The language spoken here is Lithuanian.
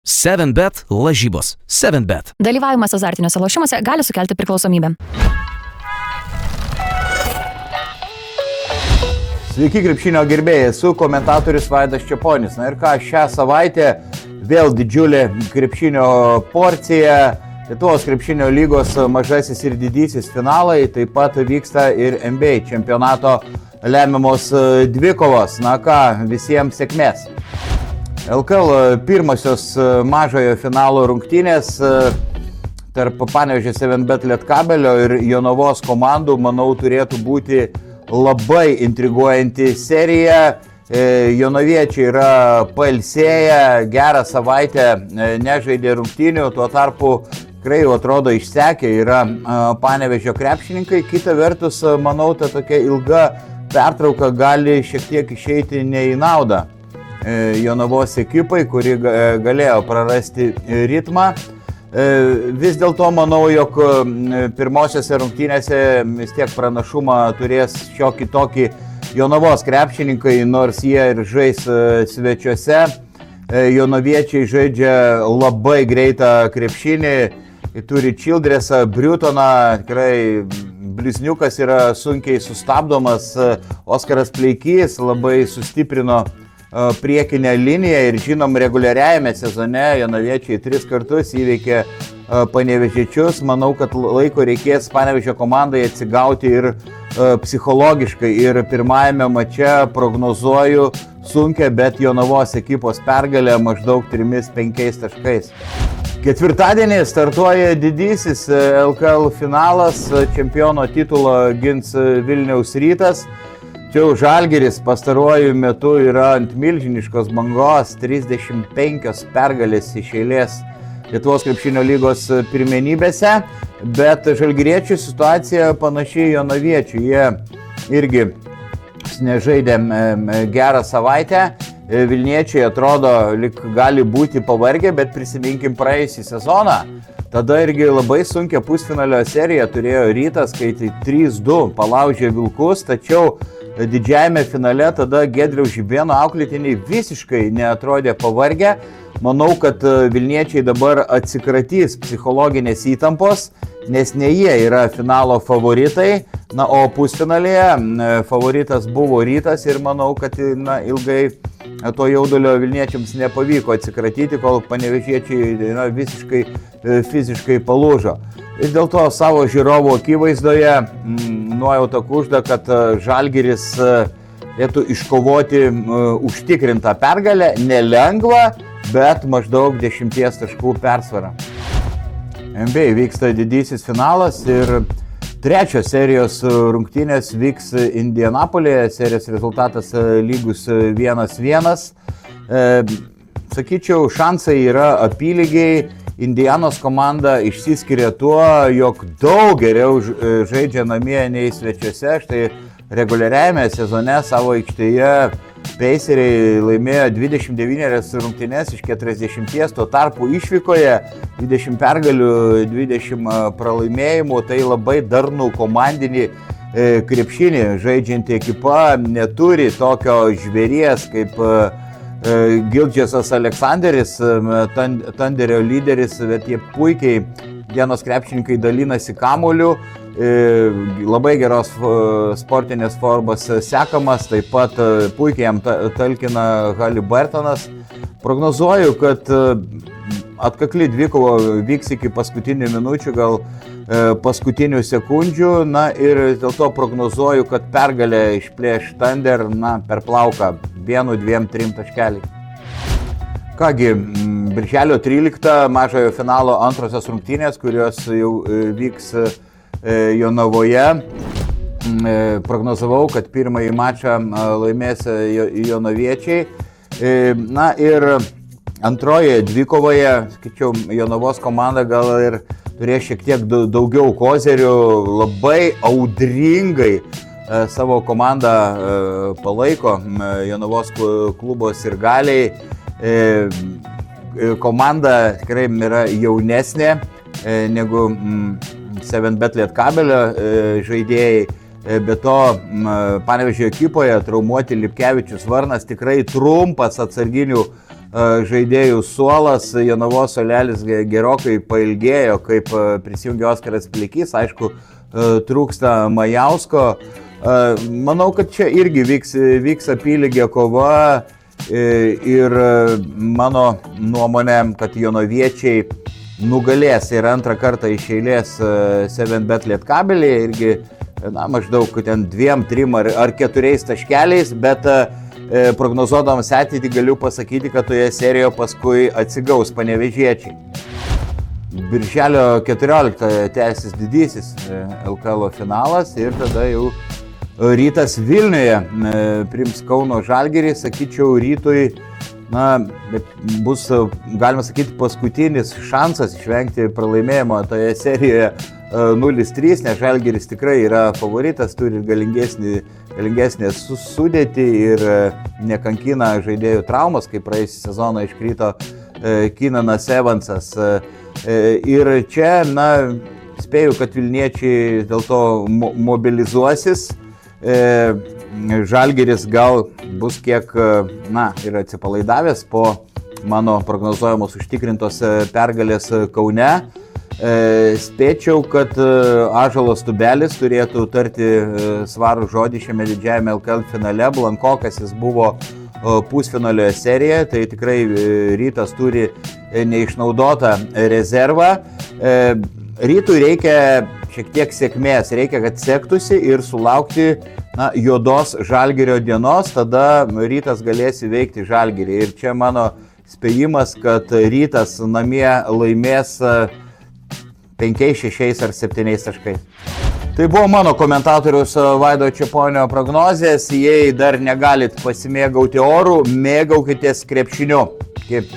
7bet lažybos. 7bet. Dalyvavimas azartiniuose lošimuose gali sukelti priklausomybę. Sveiki krepšinio gerbėjai, esu komentatorius Vaidas Čeponis. Na ir ką, šią savaitę vėl didžiulė krepšinio porcija, Lietuvos krepšinio lygos mažasis ir didysis finalai, taip pat vyksta ir NBA čempionato lemiamos dvikovos. Na ką, visiems sėkmės. LKL pirmosios mažojo finalo rungtynės tarp Panevėžio 7bet Lietkabelio ir Jonavos komandų, manau, turėtų būti labai intriguojanti serija. Jonaviečiai yra pailsėję, gerą savaitę nežaidė rungtynių, tuo tarpu tikrai jau atrodo išsekę yra Panevėžio krepšininkai. Kita vertus, manau, ta tokia ilga pertrauka gali šiek tiek išeiti ne į naudą Jonavos ekipai, kuri galėjo prarasti ritmą. Vis dėlto manau, jog pirmosiose rungtynėse vis tiek pranašumą turės šiokį tokį Jonavos krepšininkai, nors jie ir žais svečiuose. Jonaviečiai žaidžia labai greitą krepšinį, turi Childressą, Briutoną, tikrai blizniukas yra sunkiai sustabdomas. Oskaras Pleikys labai sustiprino priekinę liniją ir žinom, reguliariajame sezone jonaviečiai 3 kartus įveikė panevėžiečius. Manau, kad laiko reikės Panevėžio komandai atsigauti ir psichologiškai. Ir pirmajame mače prognozuoju sunkią, bet Jonavos ekipos pergalę maždaug 3-5 taškais. Ketvirtadienį startuoja didysis LKL finalas, čempiono titulą gins Vilniaus Rytas. Čia Žalgiris pastaruoju metu yra ant milžiniškos bangos, 35 pergalės iš eilės Lietuvos krepšinio lygos pirmenybėse, bet žalgiriečių situacija panašiai jonaviečių. Jie irgi nežaidė gerą savaitę, Vilniečiai atrodo lyg gali būti pavargę, bet prisiminkim praėjusį sezoną. Tada irgi labai sunkia pusfinalio serija turėjo Rytas, kai 3-2 palaužė Vilkus, tačiau didžiajame finale tada Giedriaus Žibėno auklėtiniai visiškai neatrodė pavargę. Manau, kad Vilniečiai dabar atsikratys psichologinės įtampos, nes ne jie yra finalo favoritai. Na, o pusfinalėje favoritas buvo Rytas ir manau, kad ilgai to jaudulio Vilniečiams nepavyko atsikratyti, kol panevėžiečiai visiškai fiziškai palūžo. Ir dėl to savo žiūrovų akivaizdoje nuojauta kužda, kad Žalgiris turėtų iškovoti užtikrintą pergalę, nelengvą, bet maždaug 10 taškų persvarą. NBA vyksta didysis finalas ir trečios serijos rungtynės vyks Indianapolyje, serijos rezultatas lygus 1-1. Sakyčiau, šansai yra apylygiai. Indianos komanda išsiskiria tuo, jog daug geriau žaidžia namie nei svečiuose. Štai reguliariajame sezone savo aikštėje Paceriai laimėjo 29 rungtynes iš 40, tuo tarpu išvykoje 20 pergalių, 20 pralaimėjimų. Tai labai darnų komandinį krepšinį žaidžianti ekipa, neturi tokio žvėries kaip Gildžesas Aleksanderis, Thunderio lyderis, bet jie puikiai dienos krepšininkai dalinasi kamuoliu, labai geros sportinės formos sekamas, taip pat puikiai jam talkina Haliburtonas. Prognozuoju, kad atkakli dvikova vyks iki paskutinių minučių, gal paskutinių sekundžių, na ir dėl to prognozuoju, kad pergalę išplėš Thunder per plauką 1, 2, 3 taškeliai. Kągi, birželio 13 mažojo finalo antrosios rungtynės, kurios jau vyks Jonavoje. Prognozavau, kad pirmąjį mačą laimės jonaviečiai. Na ir antroje dvikovoje, skaičiau, Jonavos komanda gal ir turės šiek tiek daugiau kozerių, labai audringai savo komandą palaiko Jonavos klubo sirgaliai. Komanda tikrai yra jaunesnė negu 7bet Lietkabelio žaidėjai. Be to, Panevėžio ekipoje traumuoti Lipkevičius, Varnas, tikrai trumpas atsarginių žaidėjų suolas. Jonavos suolelis gerokai pailgėjo, kaip prisijungė Oskaras Plikys. Aišku, trūksta Majausko. Manau, kad čia irgi vyks apylygė kova ir mano nuomonė, kad jonaviečiai nugalės ir antrą kartą iš eilės 7bet Lietkabelį, irgi maždaug 2, 3 ar 4 taškeliais, bet prognozuodamas ateitį galiu pasakyti, kad toje serijoje paskui atsigaus panevėžiečiai. Birželio 14 tęsis didysis LKL finalas ir tada jau Rytas Vilniuje priims Kauno Žalgirį. Sakyčiau, Rytui bus, galima sakyti, paskutinis šansas išvengti pralaimėjimo toje serijoje 0-3, nes Žalgiris tikrai yra favoritas, turi galingesnę sudėtį ir nekankina žaidėjų traumas, kaip praėjusį sezoną iškrito Keenanas Evansas. Ir čia, spėju, kad vilniečiai dėl to mobilizuosis. Žalgiris gal bus kiek, ir atsipalaidavęs po mano prognozuojamos užtikrintos pergalės Kaune. Spėčiau, kad Ąžuolas Tubelis turėtų tarti svarų žodį šiame didžiajame LKL finale. Blankokas jis buvo pusfinalio serijoje, tai tikrai Rytas turi neišnaudotą rezervą. Rytui reikia šiek tiek sėkmės, reikia, kad sektųsi ir sulaukti juodos Žalgirio dienos, tada Rytas galės įveikti Žalgirį. Ir čia mano spėjimas, kad Rytas namie laimės 5, 6 ar 7 taškais. Tai buvo mano komentatoriaus Vaido Čeponio prognozės. Jei dar negalit pasimėgauti orų, mėgaukitės krepšiniu. Kaip